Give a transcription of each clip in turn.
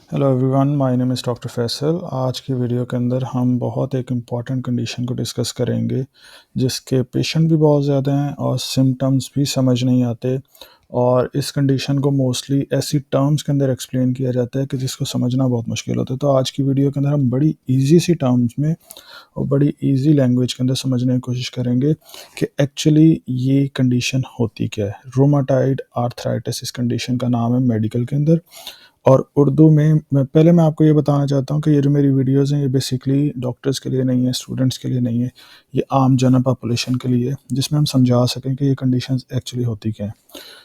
Hello everyone, my name is doctor Faisal. आज की video के अंदर हम बहुत एक इम्पॉर्टेंट कंडीशन को डिस्कस करेंगे जिसके पेशेंट भी बहुत ज़्यादा हैं और सिम्टम्स भी समझ नहीं आते। और इस कंडीशन को मोस्टली ऐसी टर्म्स के अंदर एक्सप्लेन किया जाता है कि जिसको समझना बहुत मुश्किल होता है। तो आज की वीडियो के अंदर हम बड़ी इजी सी टर्म्स में और बड़ी इजी लैंग्वेज के अंदर समझने की कोशिश करेंगे कि एक्चुअली ये कंडीशन होती क्या है। रूमेटॉइड आर्थराइटिस इस कंडीशन का नाम है मेडिकल के अंदर। और उर्दू में मैं आपको ये बताना चाहता हूँ कि ये जो मेरी वीडियोस हैं ये बेसिकली डॉक्टर्स के लिए नहीं है, स्टूडेंट्स के लिए नहीं है, ये आम जनरल पॉपुलेशन के लिए है, जिसमें हम समझा सकें कि ये कंडीशंस एक्चुअली होती क्या हैं।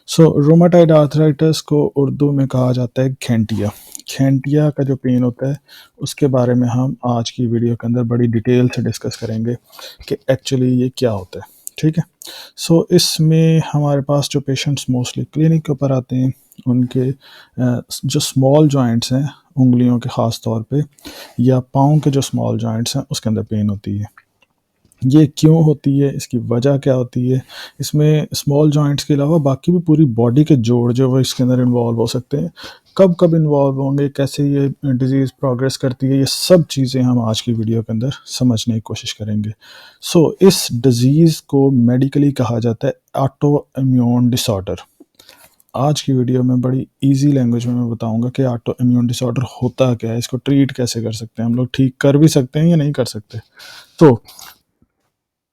सो रूमेटॉइड आर्थराइटिस को उर्दू में कहा जाता है घेंटिया। घेंटिया का जो पेन होता है उसके बारे में हम आज की वीडियो के अंदर बड़ी डिटेल से डिस्कस करेंगे कि एक्चुअली ये क्या होता है। ठीक है। सो इसमें हमारे पास जो पेशेंट्स मोस्टली क्लिनिक के ऊपर आते हैं उनके जो स्मॉल जॉइंट्स हैं उंगलियों के ख़ास तौर पे या पाँव के जो स्मॉल जॉइंट्स हैं उसके अंदर पेन होती है। ये क्यों होती है, इसकी वजह क्या होती है। इसमें स्मॉल जॉइंट्स के अलावा बाकी भी पूरी बॉडी के जोड़ जो वो इसके अंदर इन्वॉल्व हो सकते हैं। कब कब इन्वॉल्व होंगे, कैसे ये डिजीज़ प्रोग्रेस करती है, ये सब चीज़ें हम आज की वीडियो के अंदर समझने की कोशिश करेंगे। इस डिज़ीज़ को मेडिकली कहा जाता है ऑटो इम्यून डिसऑर्डर। आज की वीडियो में बड़ी इजी लैंग्वेज में मैं बताऊंगा कि ऑटो इम्यून डिसऑर्डर होता क्या है, इसको ट्रीट कैसे कर सकते हैं, हम लोग ठीक कर भी सकते हैं या नहीं कर सकते। तो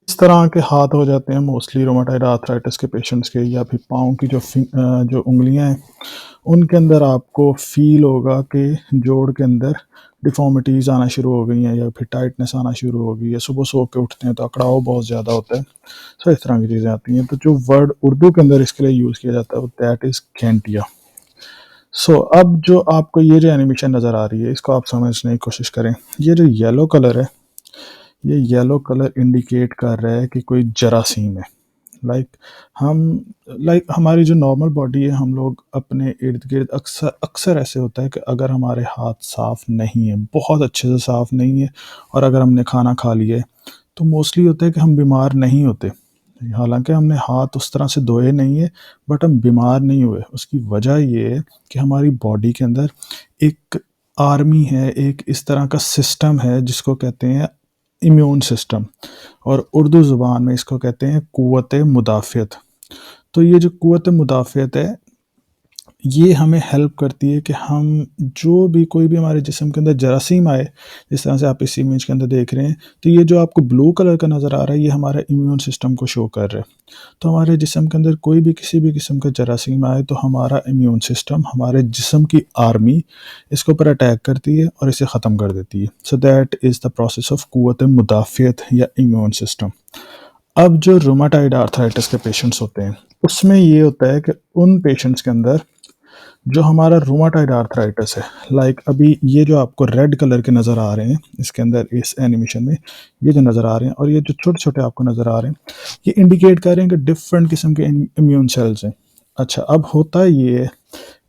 इस तरह के हाथ हो जाते हैं मोस्टली रोमाटाइड आर्थराइटिस के पेशेंट्स के, या फिर पाँव की जो उंगलियां हैं उनके अंदर आपको फील होगा कि जोड़ के अंदर डिफॉर्मिटीज़ आना शुरू हो गई हैं या फिर टाइटनेस आना शुरू हो गई है। सुबह सो के उठते हैं तो अकड़ाव बहुत ज़्यादा होता है। सो इस तरह की चीज़ें आती हैं। तो जो वर्ड उर्दू के अंदर इसके लिए यूज़ किया जाता है वो दैट इज़ घेंटिया। अब जो आपको ये जो एनिमेशन नज़र आ रही है इसको आप समझने की कोशिश करें। ये जो येलो कलर है, ये येलो कलर इंडिकेट कर रहा है कि कोई जरासीम है। लाइक हम हमारी जो नॉर्मल बॉडी है, हम लोग अपने इर्द गिर्द अक्सर अक्सर ऐसे होता है कि अगर हमारे हाथ साफ़ नहीं है, बहुत अच्छे से साफ़ नहीं है, और अगर हमने खाना खा लिया है तो मोस्टली होता है कि हम बीमार नहीं होते। हालांकि हमने हाथ उस तरह से धोए नहीं है, बट हम बीमार नहीं हुए। उसकी वजह ये है कि हमारी बॉडी के अंदर एक आर्मी है, एक इस तरह का सिस्टम है जिसको कहते हैं इम्यून सिस्टम, और उर्दू ज़ुबान में इसको कहते हैं क़ुव्वत मुदाफ़ियत। तो ये जो क़ुव्वत मुदाफ़ियत है ये हमें हेल्प करती है कि हम जो भी कोई भी हमारे जिस्म के अंदर जरासीम आए, जिस तरह से आप इस इमेज के अंदर देख रहे हैं, तो ये जो आपको ब्लू कलर का नज़र आ रहा है ये हमारा इम्यून सिस्टम को शो कर रहा है। तो हमारे जिस्म के अंदर कोई भी किसी भी किस्म का जरासीम आए तो हमारा इम्यून सिस्टम, हमारे जिस्म की आर्मी इसके ऊपर अटैक करती है और इसे ख़त्म कर देती है। So that is the process of क़ुव्वत मुदाफ़ियत या इम्यून सिस्टम। अब जो रूमेटॉइड आर्थराइटिस के पेशेंट्स होते हैं उसमें ये होता है कि उन पेशेंट्स के अंदर जो हमारा रूमेटॉइड आर्थराइटिस है, लाइक अभी ये जो आपको रेड कलर के नज़र आ रहे हैं इसके अंदर इस एनिमेशन में, ये जो नज़र आ रहे हैं और ये जो छोटे छोटे आपको नज़र आ रहे हैं, ये इंडिकेट कर रहे हैं कि डिफरेंट किस्म के इम्यून सेल्स हैं। अच्छा, अब होता ये है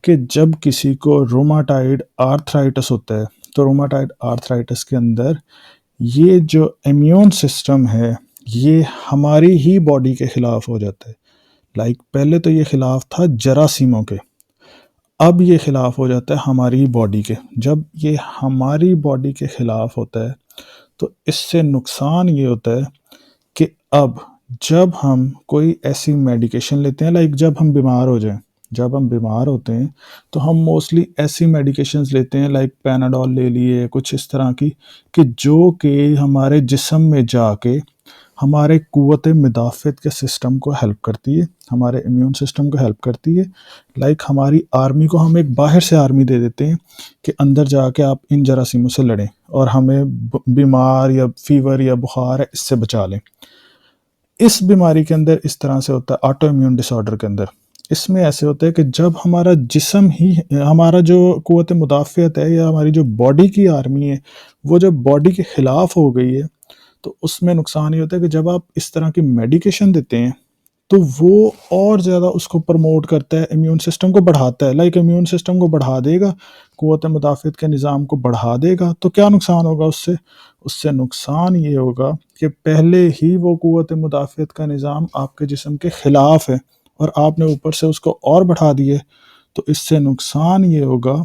कि जब किसी को रूमेटॉइड आर्थराइटिस होता है तो रूमेटॉइड आर्थराइटिस के अंदर ये जो इम्यून सिस्टम है ये हमारी ही बॉडी के ख़िलाफ़ हो जाता है। पहले तो ये ख़िलाफ़ था जरासीमों के, अब ये ख़िलाफ़ हो जाता है हमारी बॉडी के। जब ये हमारी बॉडी के ख़िलाफ़ होता है तो इससे नुकसान ये होता है कि अब जब हम कोई ऐसी मेडिकेशन लेते हैं, जब हम बीमार हो जाएं, जब हम बीमार होते हैं तो हम मोस्टली ऐसी मेडिकेशंस लेते हैं, पैनाडोल ले लिए, कुछ इस तरह की, कि जो कि हमारे जिस्म में जाके हमारे क़ुव्वत मुदाफ़ियत के सिस्टम को हेल्प करती है, हमारे इम्यून सिस्टम को हेल्प करती है। हमारी आर्मी को हम एक बाहर से आर्मी दे देते हैं कि अंदर जाके आप इन जरासीमों से लड़ें और हमें बीमार या फीवर या बुखार है इससे बचा लें। इस बीमारी के अंदर इस तरह से होता है। ऑटो इम्यून डिसऑर्डर के अंदर इसमें ऐसे होता है कि जब हमारा जिस्म ही, हमारा जो क़ुव्वत मुदाफ़ियत है या हमारी जो बॉडी की आर्मी है वो जब बॉडी के ख़िलाफ़ हो गई है तो उसमें नुकसान ये होता है कि जब आप इस तरह की मेडिकेशन देते हैं तो वो और ज़्यादा उसको प्रमोट करता है, इम्यून सिस्टम को बढ़ाता है। इम्यून सिस्टम को बढ़ा देगा, क़ुव्वत मुदाफ़ियत के निज़ाम को बढ़ा देगा, तो क्या नुकसान होगा उससे? उससे नुकसान ये होगा कि पहले ही वो क़ुव्वत मुदाफ़ियत का निज़ाम आपके जिस्म के ख़िलाफ़ है और आपने ऊपर से उसको और बढ़ा दिए, तो इससे नुकसान ये होगा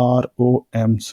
ROMs,